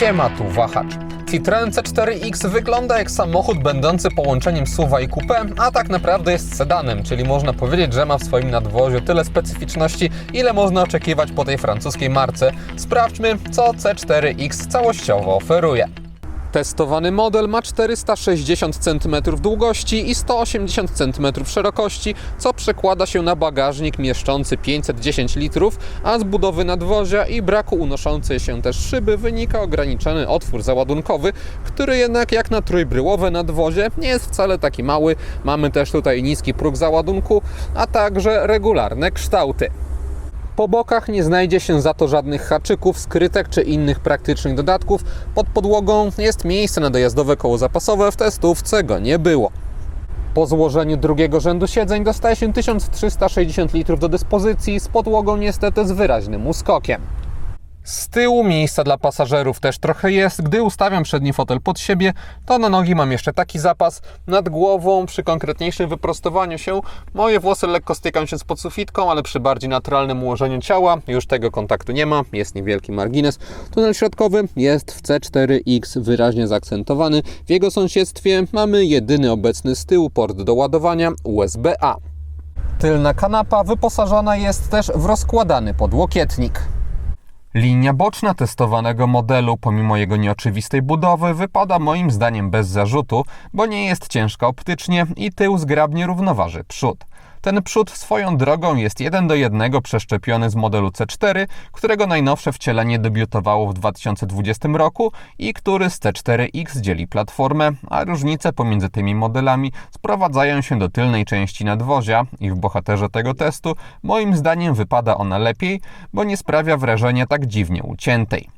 Siema, tu Wahacz. Citroen C4X wygląda jak samochód będący połączeniem SUV-a i coupé, a tak naprawdę jest sedanem, czyli można powiedzieć, że ma w swoim nadwoziu tyle specyficzności, ile można oczekiwać po tej francuskiej marce. Sprawdźmy, co C4X całościowo oferuje. Testowany model ma 460 cm długości i 180 cm szerokości, co przekłada się na bagażnik mieszczący 510 litrów, a z budowy nadwozia i braku unoszącej się też szyby wynika ograniczony otwór załadunkowy, który jednak jak na trójbryłowe nadwozie nie jest wcale taki mały. Mamy też tutaj niski próg załadunku, a także regularne kształty. Po bokach nie znajdzie się za to żadnych haczyków, skrytek czy innych praktycznych dodatków. Pod podłogą jest miejsce na dojazdowe koło zapasowe, w testówce go nie było. Po złożeniu drugiego rzędu siedzeń dostaje się 1360 litrów do dyspozycji, z podłogą niestety z wyraźnym uskokiem. Z tyłu miejsca dla pasażerów też trochę jest. Gdy ustawiam przedni fotel pod siebie, to na nogi mam jeszcze taki zapas. Nad głową, przy konkretniejszym wyprostowaniu się, moje włosy lekko stykają się z podsufitką, ale przy bardziej naturalnym ułożeniu ciała już tego kontaktu nie ma. Jest niewielki margines. Tunel środkowy jest w C4X wyraźnie zaakcentowany. W jego sąsiedztwie mamy jedyny obecny z tyłu port do ładowania USB-A. Tylna kanapa wyposażona jest też w rozkładany podłokietnik. Linia boczna testowanego modelu, pomimo jego nieoczywistej budowy, wypada moim zdaniem bez zarzutu, bo nie jest ciężka optycznie i tył zgrabnie równoważy przód. Ten przód swoją drogą jest 1:1 przeszczepiony z modelu C4, którego najnowsze wcielenie debiutowało w 2020 roku i który z C4X dzieli platformę, a różnice pomiędzy tymi modelami sprowadzają się do tylnej części nadwozia i w bohaterze tego testu moim zdaniem wypada ona lepiej, bo nie sprawia wrażenia tak dziwnie uciętej.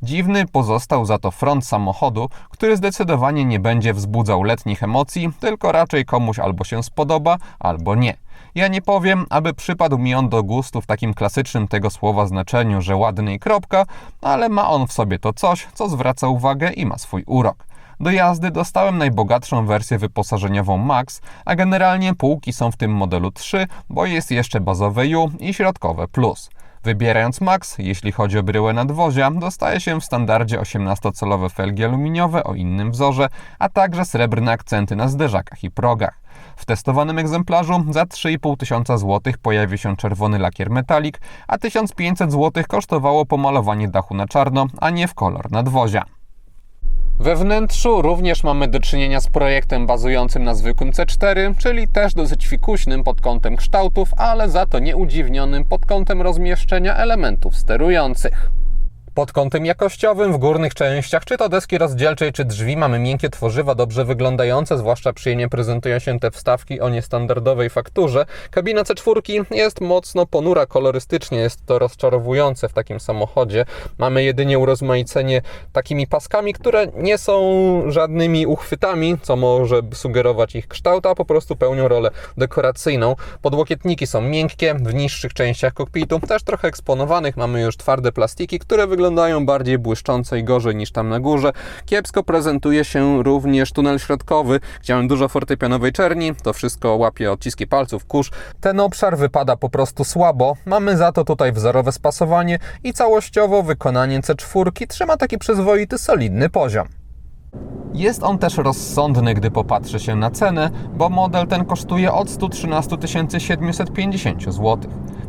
Dziwny pozostał za to front samochodu, który zdecydowanie nie będzie wzbudzał letnich emocji, tylko raczej komuś albo się spodoba, albo nie. Ja nie powiem, aby przypadł mi on do gustu w takim klasycznym tego słowa znaczeniu, że ładny i kropka, ale ma on w sobie to coś, co zwraca uwagę i ma swój urok. Do jazdy dostałem najbogatszą wersję wyposażeniową Max, a generalnie półki są w tym modelu 3, bo jest jeszcze bazowe U i środkowe Plus. Wybierając Max, jeśli chodzi o bryłę nadwozia, dostaje się w standardzie 18-calowe felgi aluminiowe o innym wzorze, a także srebrne akcenty na zderzakach i progach. W testowanym egzemplarzu za 3500 zł pojawi się czerwony lakier metalik, a 1500 zł kosztowało pomalowanie dachu na czarno, a nie w kolor nadwozia. We wnętrzu również mamy do czynienia z projektem bazującym na zwykłym C4, czyli też dosyć fikuśnym pod kątem kształtów, ale za to nieudziwnionym pod kątem rozmieszczenia elementów sterujących. Pod kątem jakościowym w górnych częściach, czy to deski rozdzielczej, czy drzwi, mamy miękkie tworzywa dobrze wyglądające, zwłaszcza przyjemnie prezentują się te wstawki o niestandardowej fakturze. Kabina C4 jest mocno ponura kolorystycznie, jest to rozczarowujące w takim samochodzie. Mamy jedynie urozmaicenie takimi paskami, które nie są żadnymi uchwytami, co może sugerować ich kształt, a po prostu pełnią rolę dekoracyjną. Podłokietniki są miękkie, w niższych częściach kokpitu, też trochę eksponowanych, mamy już twarde plastiki, które wyglądają bardziej błyszcząco i gorzej niż tam na górze. Kiepsko prezentuje się również tunel środkowy, gdzie mamy dużo fortepianowej czerni, to wszystko łapie odciski palców, kurz. Ten obszar wypada po prostu słabo, mamy za to tutaj wzorowe spasowanie i całościowo wykonanie C4 trzyma taki przyzwoity, solidny poziom. Jest on też rozsądny, gdy popatrzy się na cenę, bo model ten kosztuje od 113 750 zł.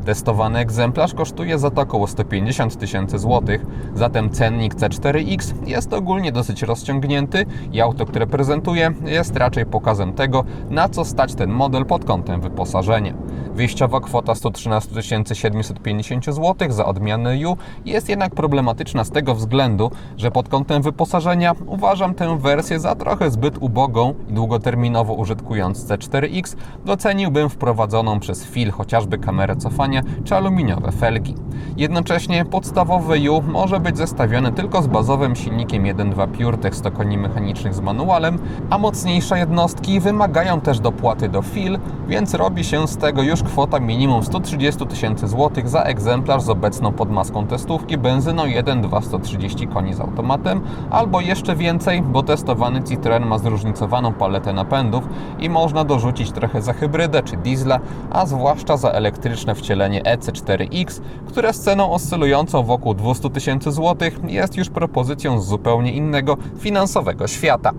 Testowany egzemplarz kosztuje za to około 150 000 zł, zatem cennik C4X jest ogólnie dosyć rozciągnięty i auto, które prezentuje, jest raczej pokazem tego, na co stać ten model pod kątem wyposażenia. Wyjściowa kwota 113 750 zł za odmianę U jest jednak problematyczna z tego względu, że pod kątem wyposażenia uważam tę wersję za trochę zbyt ubogą i długoterminowo użytkując C4X doceniłbym wprowadzoną przez FIL chociażby kamerę cofania czy aluminiowe felgi. Jednocześnie podstawowe U może być zestawione tylko z bazowym silnikiem 1.2 PureTech 100 koni mechanicznych z manualem, a mocniejsze jednostki wymagają też dopłaty do FIL, więc robi się z tego dlatego już kwota minimum 130 000 złotych za egzemplarz z obecną podmaską testówki benzyną 1.2 130 koni z automatem, albo jeszcze więcej, bo testowany Citroen ma zróżnicowaną paletę napędów i można dorzucić trochę za hybrydę czy diesla, a zwłaszcza za elektryczne wcielenie EC4X, które z ceną oscylującą wokół 200 000 złotych jest już propozycją z zupełnie innego finansowego świata.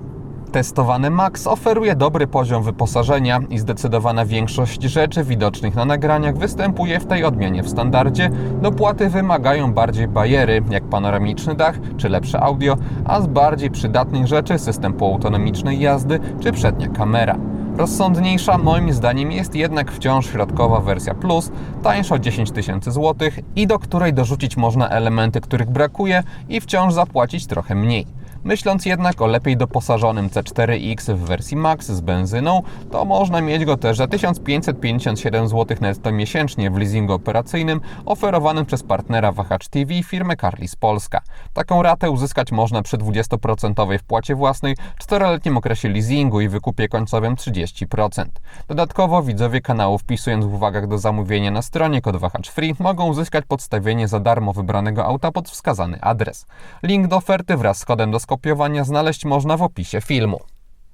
Testowany Max oferuje dobry poziom wyposażenia i zdecydowana większość rzeczy widocznych na nagraniach występuje w tej odmianie w standardzie. Dopłaty wymagają bardziej bajery, jak panoramiczny dach czy lepsze audio, a z bardziej przydatnych rzeczy system półautonomicznej jazdy czy przednia kamera. Rozsądniejsza moim zdaniem jest jednak wciąż środkowa wersja Plus, tańsza o 10 000 złotych i do której dorzucić można elementy, których brakuje i wciąż zapłacić trochę mniej. Myśląc jednak o lepiej doposażonym C4X w wersji Max z benzyną, to można mieć go też za 1557 zł netto miesięcznie w leasingu operacyjnym oferowanym przez partnera Wahacz TV firmę Carlis Polska. Taką ratę uzyskać można przy 20% wpłacie własnej, 4-letnim okresie leasingu i wykupie końcowym 30%. Dodatkowo widzowie kanału, wpisując w uwagach do zamówienia na stronie kod Wahacz Free, mogą uzyskać podstawienie za darmo wybranego auta pod wskazany adres. Link do oferty wraz z kodem do skopiowania znaleźć można w opisie filmu.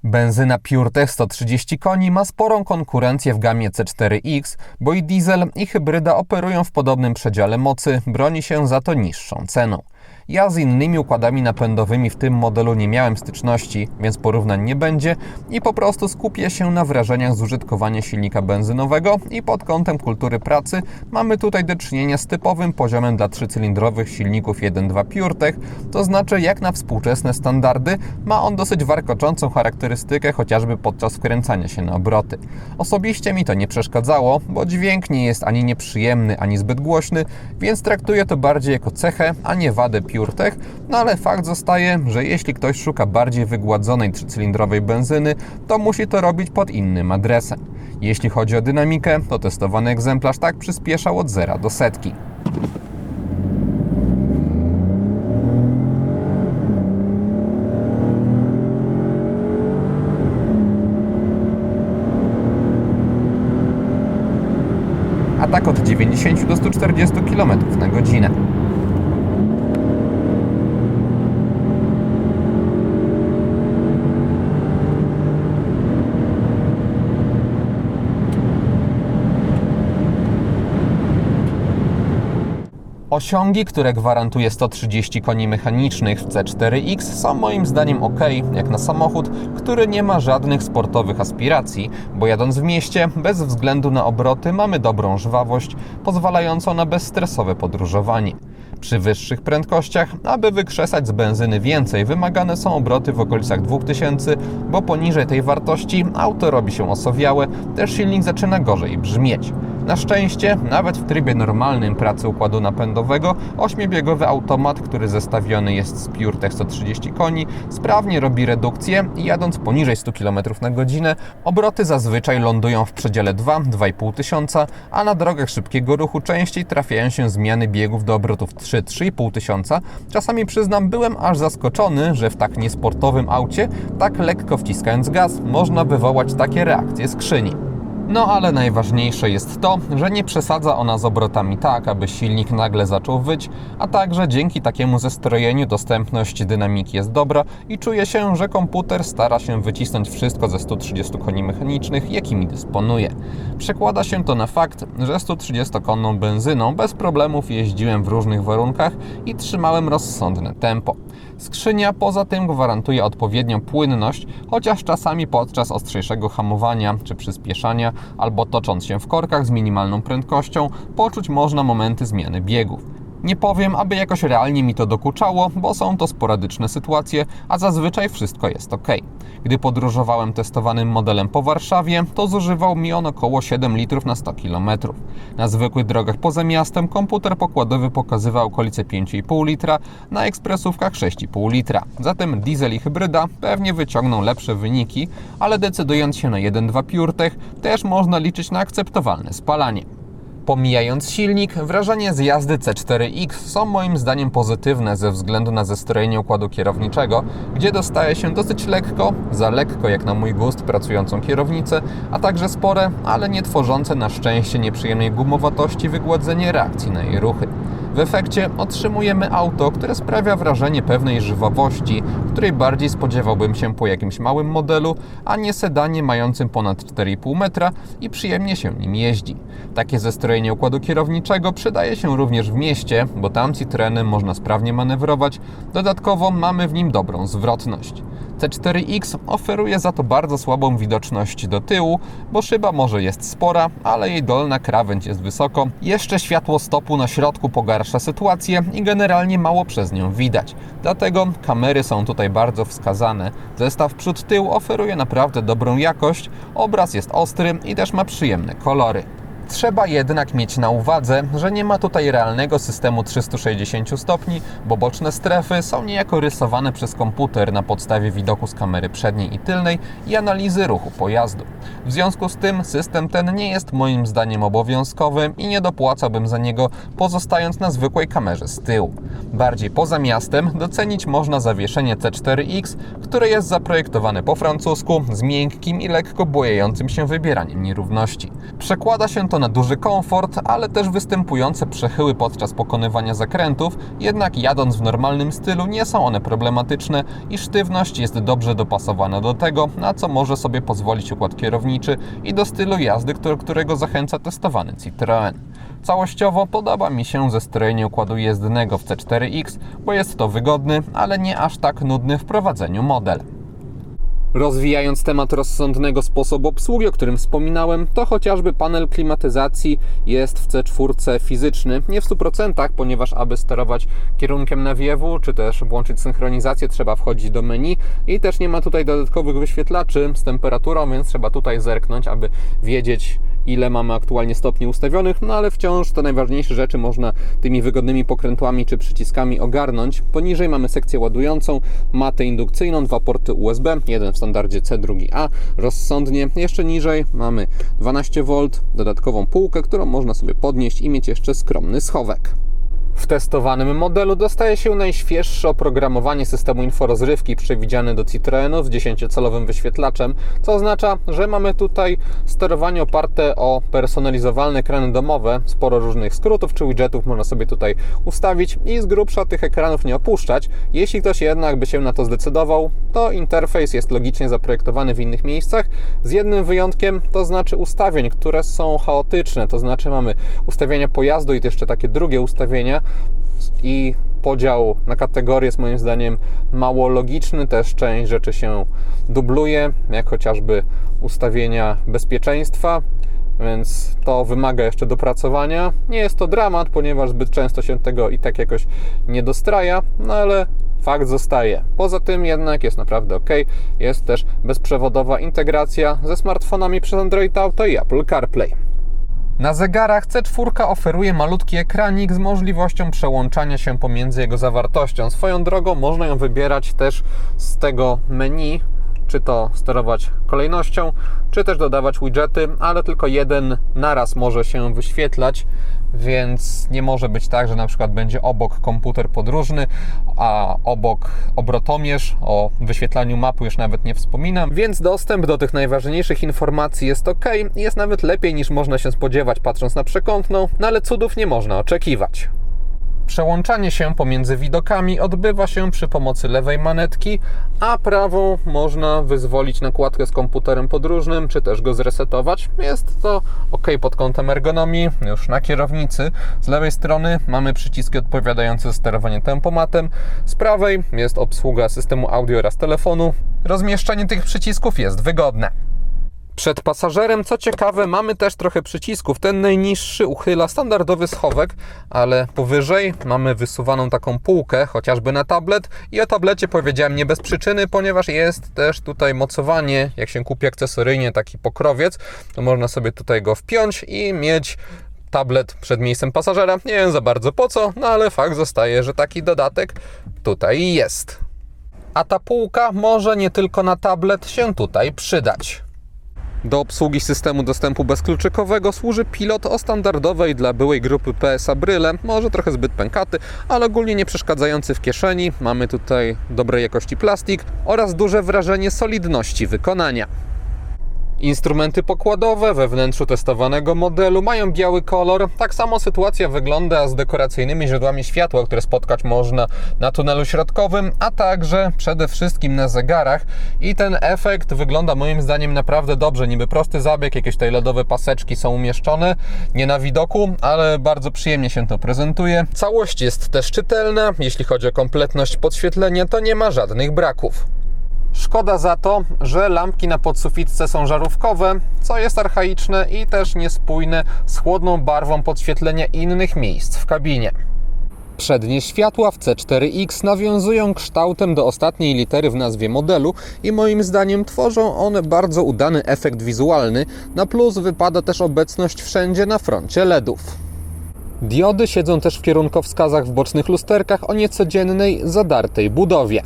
Benzyna PureTech 130 koni ma sporą konkurencję w gamie C4X, bo i diesel i hybryda operują w podobnym przedziale mocy, broni się za to niższą ceną. Ja z innymi układami napędowymi w tym modelu nie miałem styczności, więc porównań nie będzie i po prostu skupię się na wrażeniach z użytkowania silnika benzynowego i pod kątem kultury pracy mamy tutaj do czynienia z typowym poziomem dla trzycylindrowych silników 1.2 PureTech, to znaczy jak na współczesne standardy ma on dosyć warkoczącą charakterystykę chociażby podczas wkręcania się na obroty. Osobiście mi to nie przeszkadzało, bo dźwięk nie jest ani nieprzyjemny, ani zbyt głośny, więc traktuję to bardziej jako cechę, a nie wadę PureTech, no ale fakt zostaje, że jeśli ktoś szuka bardziej wygładzonej trzycylindrowej benzyny, to musi to robić pod innym adresem. Jeśli chodzi o dynamikę, to testowany egzemplarz tak przyspieszał od 0 do setki. A tak od 90 do 140 km na godzinę. Osiągi, które gwarantuje 130 koni mechanicznych w C4X, są moim zdaniem ok, jak na samochód, który nie ma żadnych sportowych aspiracji, bo jadąc w mieście, bez względu na obroty, mamy dobrą żwawość, pozwalającą na bezstresowe podróżowanie. Przy wyższych prędkościach, aby wykrzesać z benzyny więcej, wymagane są obroty w okolicach 2000, bo poniżej tej wartości auto robi się osowiałe, też silnik zaczyna gorzej brzmieć. Na szczęście, nawet w trybie normalnym pracy układu napędowego, 8-biegowy automat, który zestawiony jest z PureTech 130 koni, sprawnie robi redukcję i jadąc poniżej 100 km na godzinę, obroty zazwyczaj lądują w przedziale 2-2,5 tysiąca, a na drogach szybkiego ruchu częściej trafiają się zmiany biegów do obrotów 3-3,5 tysiąca. Czasami przyznam, byłem aż zaskoczony, że w tak niesportowym aucie, tak lekko wciskając gaz, można wywołać takie reakcje skrzyni. No ale najważniejsze jest to, że nie przesadza ona z obrotami tak, aby silnik nagle zaczął wyć, a także dzięki takiemu zestrojeniu dostępność dynamiki jest dobra i czuje się, że komputer stara się wycisnąć wszystko ze 130 koni mechanicznych, jakimi dysponuje. Przekłada się to na fakt, że 130-konną benzyną bez problemów jeździłem w różnych warunkach i trzymałem rozsądne tempo. Skrzynia poza tym gwarantuje odpowiednią płynność, chociaż czasami podczas ostrzejszego hamowania czy przyspieszania albo tocząc się w korkach z minimalną prędkością, poczuć można momenty zmiany biegów. Nie powiem, aby jakoś realnie mi to dokuczało, bo są to sporadyczne sytuacje, a zazwyczaj wszystko jest ok. Gdy podróżowałem testowanym modelem po Warszawie, to zużywał mi on około 7 litrów na 100 km. Na zwykłych drogach poza miastem komputer pokładowy pokazywał okolice 5,5 litra, na ekspresówkach 6,5 litra. Zatem diesel i hybryda pewnie wyciągną lepsze wyniki, ale decydując się na 1.2 PureTech, też można liczyć na akceptowalne spalanie. Pomijając silnik, wrażenie z jazdy C4X są moim zdaniem pozytywne ze względu na zestrojenie układu kierowniczego, gdzie dostaje się dosyć lekko, za lekko jak na mój gust, pracującą kierownicę, a także spore, ale nie tworzące na szczęście nieprzyjemnej gumowatości wygładzenie reakcji na jej ruchy. W efekcie otrzymujemy auto, które sprawia wrażenie pewnej żywowości, której bardziej spodziewałbym się po jakimś małym modelu, a nie sedanie mającym ponad 4,5 metra i przyjemnie się nim jeździ. Takie zestrojenie układu kierowniczego przydaje się również w mieście, bo tam Citroenem można sprawnie manewrować, dodatkowo mamy w nim dobrą zwrotność. C4X oferuje za to bardzo słabą widoczność do tyłu, bo szyba może jest spora, ale jej dolna krawędź jest wysoko. Jeszcze światło stopu na środku pogarsza sytuację i generalnie mało przez nią widać. Dlatego kamery są tutaj bardzo wskazane. Zestaw przód-tył oferuje naprawdę dobrą jakość, obraz jest ostry i też ma przyjemne kolory. Trzeba jednak mieć na uwadze, że nie ma tutaj realnego systemu 360 stopni, bo boczne strefy są niejako rysowane przez komputer na podstawie widoku z kamery przedniej i tylnej i analizy ruchu pojazdu. W związku z tym system ten nie jest moim zdaniem obowiązkowy i nie dopłacałbym za niego, pozostając na zwykłej kamerze z tyłu. Bardziej poza miastem docenić można zawieszenie C4X, które jest zaprojektowane po francusku, z miękkim i lekko bujającym się wybieraniem nierówności. Przekłada się to na duży komfort, ale też występujące przechyły podczas pokonywania zakrętów, jednak jadąc w normalnym stylu nie są one problematyczne i sztywność jest dobrze dopasowana do tego, na co może sobie pozwolić układ kierowniczy i do stylu jazdy, którego zachęca testowany Citroen. Całościowo podoba mi się zestrojenie układu jezdnego w C4X, bo jest to wygodny, ale nie aż tak nudny w prowadzeniu model. Rozwijając temat rozsądnego sposobu obsługi, o którym wspominałem, to chociażby panel klimatyzacji jest w C4 fizyczny. Nie w 100%, ponieważ aby sterować kierunkiem nawiewu, czy też włączyć synchronizację, trzeba wchodzić do menu i też nie ma tutaj dodatkowych wyświetlaczy z temperaturą, więc trzeba tutaj zerknąć, aby wiedzieć, ile mamy aktualnie stopni ustawionych, no ale wciąż te najważniejsze rzeczy można tymi wygodnymi pokrętłami czy przyciskami ogarnąć. Poniżej mamy sekcję ładującą, matę indukcyjną, 2 porty USB, jeden w standardzie C, drugi A, rozsądnie. Jeszcze niżej mamy 12V, dodatkową półkę, którą można sobie podnieść i mieć jeszcze skromny schowek. W testowanym modelu dostaje się najświeższe oprogramowanie systemu inforozrywki przewidziane do Citroenów z 10-calowym wyświetlaczem, co oznacza, że mamy tutaj sterowanie oparte o personalizowalne ekrany domowe, sporo różnych skrótów czy widgetów można sobie tutaj ustawić i z grubsza tych ekranów nie opuszczać. Jeśli ktoś jednak by się na to zdecydował, to interfejs jest logicznie zaprojektowany w innych miejscach, z jednym wyjątkiem, to znaczy ustawień, które są chaotyczne, to znaczy mamy ustawienia pojazdu i jeszcze takie drugie ustawienia, i podział na kategorie jest moim zdaniem mało logiczny, też część rzeczy się dubluje, jak chociażby ustawienia bezpieczeństwa, więc to wymaga jeszcze dopracowania. Nie jest to dramat, ponieważ zbyt często się tego i tak jakoś nie dostraja, no ale fakt zostaje. Poza tym jednak jest naprawdę ok. Jest też bezprzewodowa integracja ze smartfonami przez Android Auto i Apple CarPlay. Na zegarach C4 oferuje malutki ekranik z możliwością przełączania się pomiędzy jego zawartością. Swoją drogą można ją wybierać też z tego menu, czy to sterować kolejnością, czy też dodawać widgety, ale tylko jeden naraz może się wyświetlać, więc nie może być tak, że na przykład będzie obok komputer podróżny, a obok obrotomierz. O wyświetlaniu mapy już nawet nie wspominam, więc dostęp do tych najważniejszych informacji jest ok i jest nawet lepiej niż można się spodziewać patrząc na przekątną, no ale cudów nie można oczekiwać. Przełączanie się pomiędzy widokami odbywa się przy pomocy lewej manetki, a prawą można wyzwolić nakładkę z komputerem podróżnym, czy też go zresetować. Jest to ok pod kątem ergonomii. Już na kierownicy z lewej strony mamy przyciski odpowiadające za sterowanie tempomatem, z prawej jest obsługa systemu audio oraz telefonu. Rozmieszczenie tych przycisków jest wygodne. Przed pasażerem, co ciekawe, mamy też trochę przycisków. Ten najniższy uchyla standardowy schowek, ale powyżej mamy wysuwaną taką półkę, chociażby na tablet. I o tablecie powiedziałem nie bez przyczyny, ponieważ jest też tutaj mocowanie. Jak się kupi akcesoryjnie taki pokrowiec, to można sobie tutaj go wpiąć i mieć tablet przed miejscem pasażera. Nie wiem za bardzo po co, no ale fakt zostaje, że taki dodatek tutaj jest. A ta półka może nie tylko na tablet się tutaj przydać. Do obsługi systemu dostępu bezkluczykowego służy pilot o standardowej dla byłej grupy PSA bryle, może trochę zbyt pękaty, ale ogólnie nie przeszkadzający w kieszeni. Mamy tutaj dobrej jakości plastik oraz duże wrażenie solidności wykonania. Instrumenty pokładowe we wnętrzu testowanego modelu mają biały kolor. Tak samo sytuacja wygląda z dekoracyjnymi źródłami światła, które spotkać można na tunelu środkowym, a także przede wszystkim na zegarach. I ten efekt wygląda moim zdaniem naprawdę dobrze. Niby prosty zabieg, jakieś tutaj LEDowe paseczki są umieszczone, nie na widoku, ale bardzo przyjemnie się to prezentuje. Całość jest też czytelna. Jeśli chodzi o kompletność podświetlenia, to nie ma żadnych braków. Szkoda za to, że lampki na podsufitce są żarówkowe, co jest archaiczne i też niespójne z chłodną barwą podświetlenia innych miejsc w kabinie. Przednie światła w C4X nawiązują kształtem do ostatniej litery w nazwie modelu i moim zdaniem tworzą one bardzo udany efekt wizualny. Na plus wypada też obecność wszędzie na froncie LEDów. Diody siedzą też w kierunkowskazach w bocznych lusterkach o niecodziennej, zadartej budowie.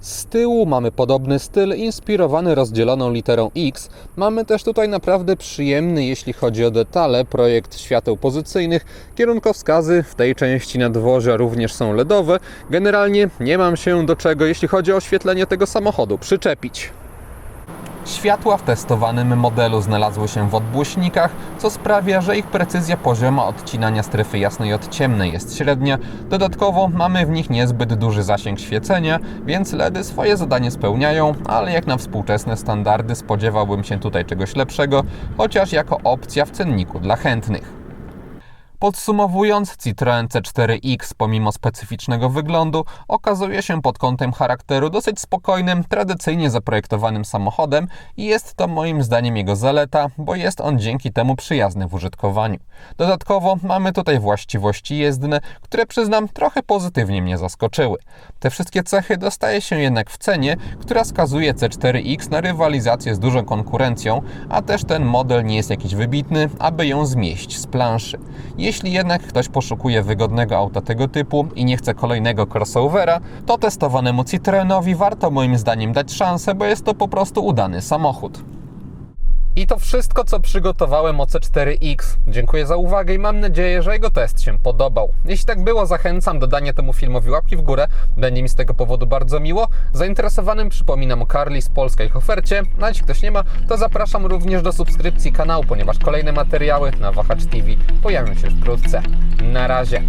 Z tyłu mamy podobny styl, inspirowany rozdzieloną literą X. Mamy też tutaj naprawdę przyjemny, jeśli chodzi o detale, projekt świateł pozycyjnych. Kierunkowskazy w tej części nadwozia również są LEDowe. Generalnie nie mam się do czego, jeśli chodzi o oświetlenie tego samochodu, przyczepić. Światła w testowanym modelu znalazły się w odbłyśnikach, co sprawia, że ich precyzja pozioma odcinania strefy jasnej od ciemnej jest średnia. Dodatkowo mamy w nich niezbyt duży zasięg świecenia, więc LEDy swoje zadanie spełniają, ale jak na współczesne standardy spodziewałbym się tutaj czegoś lepszego, chociaż jako opcja w cenniku dla chętnych. Podsumowując, Citroen C4X pomimo specyficznego wyglądu okazuje się pod kątem charakteru dosyć spokojnym, tradycyjnie zaprojektowanym samochodem i jest to moim zdaniem jego zaleta, bo jest on dzięki temu przyjazny w użytkowaniu. Dodatkowo mamy tutaj właściwości jezdne, które przyznam trochę pozytywnie mnie zaskoczyły. Te wszystkie cechy dostaje się jednak w cenie, która skazuje C4X na rywalizację z dużą konkurencją, a też ten model nie jest jakiś wybitny, aby ją zmieść z planszy. Jeśli jednak ktoś poszukuje wygodnego auta tego typu i nie chce kolejnego crossovera, to testowanemu Citroenowi warto moim zdaniem dać szansę, bo jest to po prostu udany samochód. I to wszystko, co przygotowałem o C4X. Dziękuję za uwagę i mam nadzieję, że jego test się podobał. Jeśli tak było, zachęcam do dania temu filmowi łapki w górę. Będzie mi z tego powodu bardzo miło. Zainteresowanym przypominam o Carlis Polska ich ofercie. No a jeśli ktoś nie ma, to zapraszam również do subskrypcji kanału, ponieważ kolejne materiały na Wahacz TV pojawią się wkrótce. Na razie.